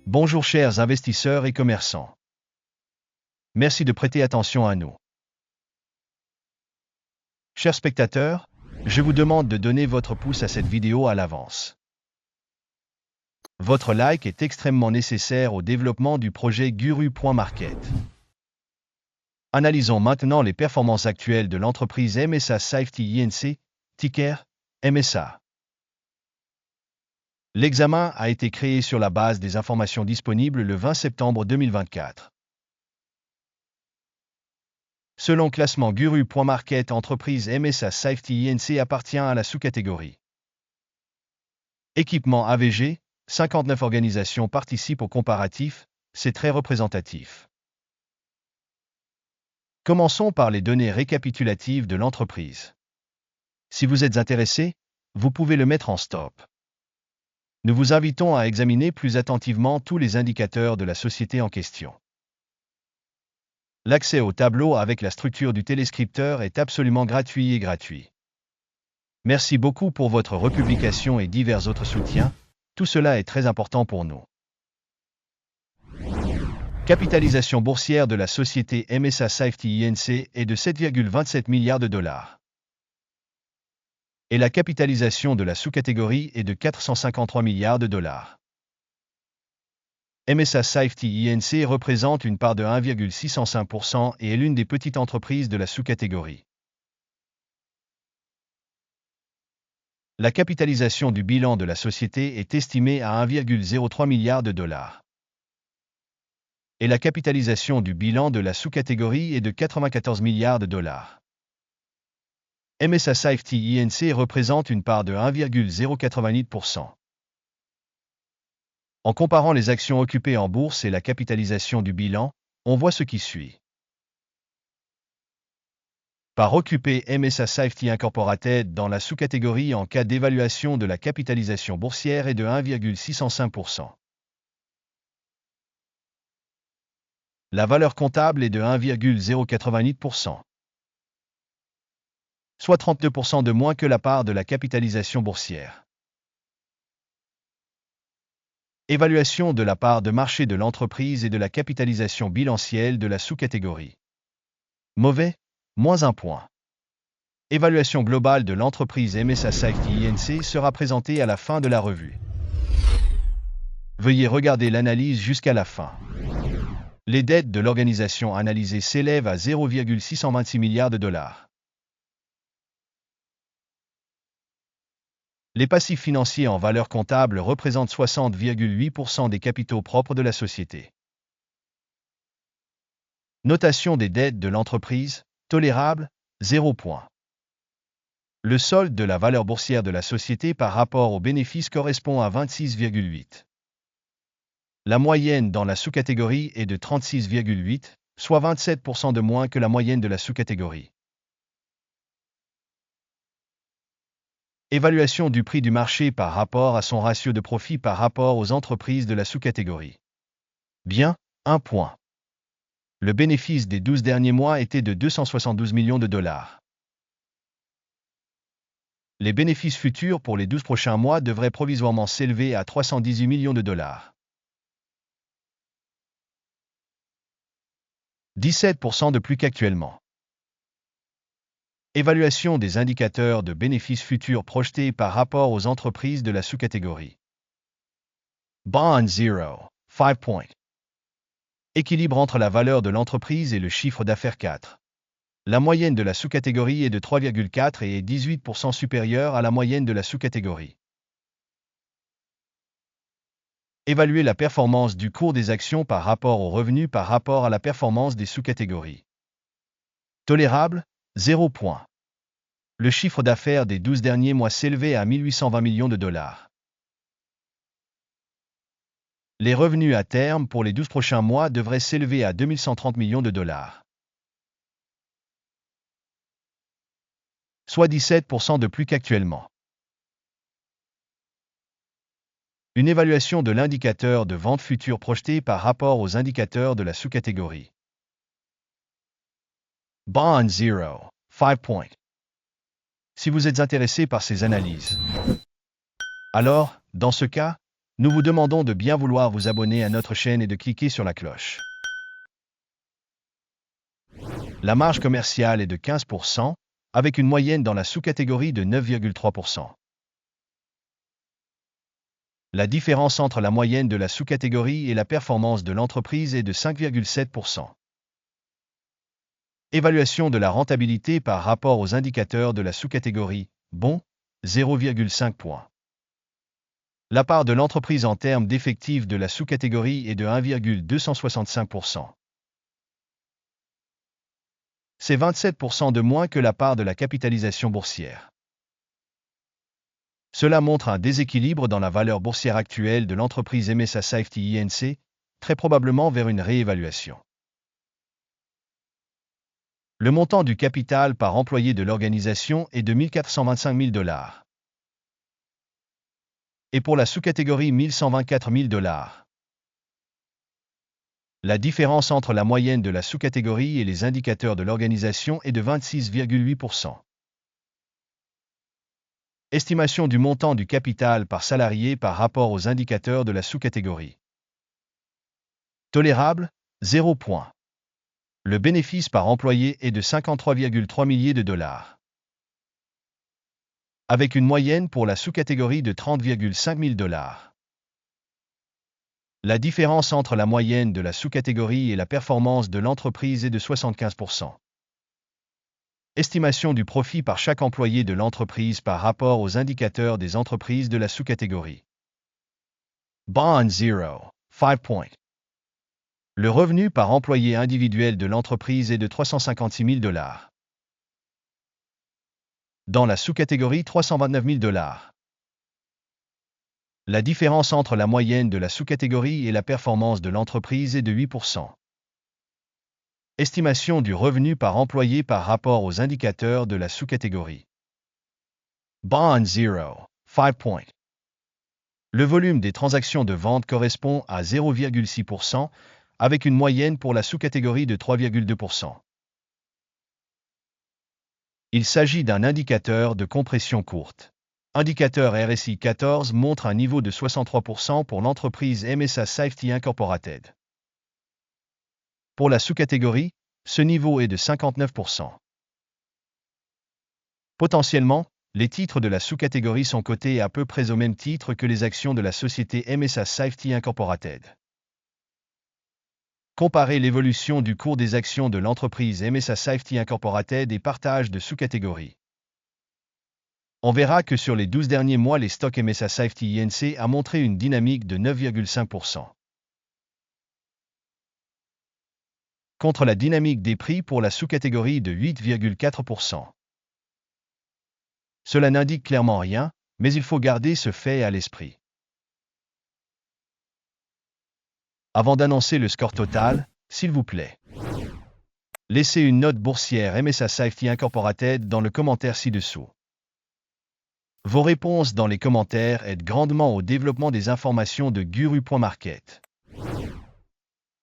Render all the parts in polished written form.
Bonjour chers investisseurs et commerçants. Merci de prêter attention à nous. Chers spectateurs, je vous demande de donner votre pouce à cette vidéo à l'avance. Votre like est extrêmement nécessaire au développement du projet Guru.market. Analysons maintenant les performances actuelles de l'entreprise MSA Safety Inc., ticker MSA. L'examen a été créé sur la base des informations disponibles le 20 septembre 2024. Selon classement Guru.market, entreprise MSA Safety Inc. appartient à la sous-catégorie équipement AVG, 59 organisations participent au comparatif, c'est très représentatif. Commençons par les données récapitulatives de l'entreprise. Si vous êtes intéressé, vous pouvez le mettre en stop. Nous vous invitons à examiner plus attentivement tous les indicateurs de la société en question. L'accès au tableau avec la structure du téléscripteur est absolument gratuit. Merci beaucoup pour votre republication et divers autres soutiens, tout cela est très important pour nous. Capitalisation boursière de la société MSA Safety Inc. est de 7,27 milliards de dollars. Et la capitalisation de la sous-catégorie est de 453 milliards de dollars. MSA Safety Inc. représente une part de 1,605% et est l'une des petites entreprises de la sous-catégorie. La capitalisation du bilan de la société est estimée à 1,03 milliard de dollars. Et la capitalisation du bilan de la sous-catégorie est de 94 milliards de dollars. MSA Safety Inc. représente une part de 1,088%. En comparant les actions occupées en bourse et la capitalisation du bilan, on voit ce qui suit. Par occupé, MSA Safety Incorporated dans la sous-catégorie en cas d'évaluation de la capitalisation boursière est de 1,605%. La valeur comptable est de 1,088%. Soit 32% de moins que la part de la capitalisation boursière. Évaluation de la part de marché de l'entreprise et de la capitalisation bilancielle de la sous-catégorie. Mauvais, moins 1 point. Évaluation globale de l'entreprise MSA Safety Inc. sera présentée à la fin de la revue. Veuillez regarder l'analyse jusqu'à la fin. Les dettes de l'organisation analysée s'élèvent à 0,626 milliards de dollars. Les passifs financiers en valeur comptable représentent 60,8% des capitaux propres de la société. Notation des dettes de l'entreprise, tolérable, 0 point. Le solde de la valeur boursière de la société par rapport aux bénéfices correspond à 26,8. La moyenne dans la sous-catégorie est de 36,8, soit 27% de moins que la moyenne de la sous-catégorie. Évaluation du prix du marché par rapport à son ratio de profit par rapport aux entreprises de la sous-catégorie. Bien, 1 point. Le bénéfice des 12 derniers mois était de 272 millions de dollars. Les bénéfices futurs pour les 12 prochains mois devraient provisoirement s'élever à 318 millions de dollars. 17% de plus qu'actuellement. Évaluation des indicateurs de bénéfices futurs projetés par rapport aux entreprises de la sous-catégorie. Bond 0, 5 points. Équilibre entre la valeur de l'entreprise et le chiffre d'affaires 4. La moyenne de la sous-catégorie est de 3,4 et est 18% supérieure à la moyenne de la sous-catégorie. Évaluer la performance du cours des actions par rapport aux revenus par rapport à la performance des sous-catégories. Tolérable, 0 point. Le chiffre d'affaires des 12 derniers mois s'élevait à 1820 millions de dollars. Les revenus à terme pour les 12 prochains mois devraient s'élever à 2130 millions de dollars. Soit 17% de plus qu'actuellement. Une évaluation de l'indicateur de vente future projeté par rapport aux indicateurs de la sous-catégorie. Bond 0, 5 points. Si vous êtes intéressé par ces analyses, alors, dans ce cas, Nous vous demandons de bien vouloir vous abonner à notre chaîne et de cliquer sur la cloche. La marge commerciale est de 15%, avec une moyenne dans la sous-catégorie de 9,3%. La différence entre la moyenne de la sous-catégorie et la performance de l'entreprise est de 5,7%. Évaluation de la rentabilité par rapport aux indicateurs de la sous-catégorie, bon, 0,5 points. La part de l'entreprise en termes d'effectifs de la sous-catégorie est de 1,265%. C'est 27% de moins que la part de la capitalisation boursière. Cela montre un déséquilibre dans la valeur boursière actuelle de l'entreprise MSA Safety Inc., très probablement vers une réévaluation. Le montant du capital par employé de l'organisation est de 1 425 000 $. Et pour la sous-catégorie 1 124 000 $. La différence entre la moyenne de la sous-catégorie et les indicateurs de l'organisation est de 26,8%. Estimation du montant du capital par salarié par rapport aux indicateurs de la sous-catégorie. Tolérable, 0 points. Le bénéfice par employé est de 53,3 milliers de $. Avec une moyenne pour la sous-catégorie de 30,5 000 $. La différence entre la moyenne de la sous-catégorie et la performance de l'entreprise est de 75%. Estimation du profit par chaque employé de l'entreprise par rapport aux indicateurs des entreprises de la sous-catégorie. Bond 0, 5 points. Le revenu par employé individuel de l'entreprise est de 356 000 $. Dans la sous-catégorie 329 000 $. La différence entre la moyenne de la sous-catégorie et la performance de l'entreprise est de 8%. Estimation du revenu par employé par rapport aux indicateurs de la sous-catégorie. Bond 0, 5 points. Le volume des transactions de vente correspond à 0,6%, avec une moyenne pour la sous-catégorie de 3,2%. Il s'agit d'un indicateur de compression courte. Indicateur RSI 14 montre un niveau de 63% pour l'entreprise MSA Safety Incorporated. Pour la sous-catégorie, ce niveau est de 59%. Potentiellement, les titres de la sous-catégorie sont cotés à peu près au même titre que les actions de la société MSA Safety Incorporated. Comparez l'évolution du cours des actions de l'entreprise MSA Safety Incorporated et partage de sous-catégories. On verra que sur les 12 derniers mois, les stocks MSA Safety Inc. a montré une dynamique de 9,5%. Contre la dynamique des prix pour la sous-catégorie de 8,4%. Cela n'indique clairement rien, mais il faut garder ce fait à l'esprit. Avant d'annoncer le score total, s'il vous plaît, laissez une note boursière MSA Safety Incorporated dans le commentaire ci-dessous. Vos réponses dans les commentaires aident grandement au développement des informations de Guru.market.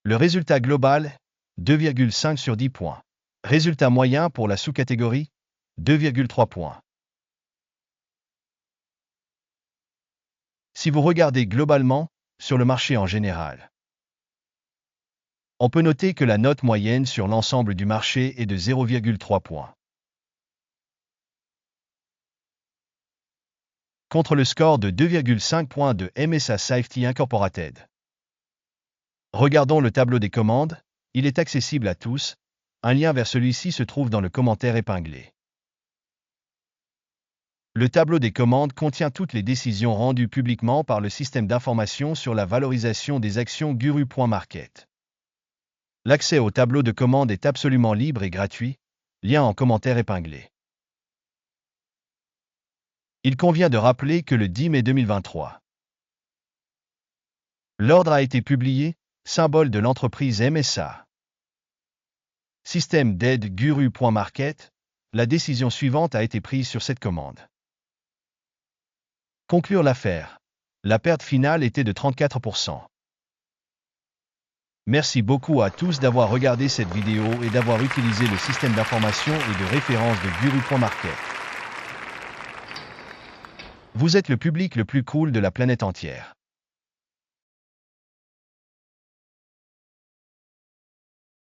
Le résultat global, 2,5 sur 10 points. Résultat moyen pour la sous-catégorie, 2,3 points. Si vous regardez globalement, sur le marché en général, on peut noter que la note moyenne sur l'ensemble du marché est de 0,3 points. Contre le score de 2,5 points de MSA Safety Incorporated. Regardons le tableau des commandes, il est accessible à tous, un lien vers celui-ci se trouve dans le commentaire épinglé. Le tableau des commandes contient toutes les décisions rendues publiquement par le système d'information sur la valorisation des actions Guru.market. L'accès au tableau de commandes est absolument libre et gratuit, lien en commentaire épinglé. Il convient de rappeler que le 10 mai 2023, l'ordre a été publié, symbole de l'entreprise MSA. Système d'aide Guru.market, la décision suivante a été prise sur cette commande. Conclure l'affaire. La perte finale était de 34%. Merci beaucoup à tous d'avoir regardé cette vidéo et d'avoir utilisé le système d'information et de référence de Guru.market. Vous êtes le public le plus cool de la planète entière.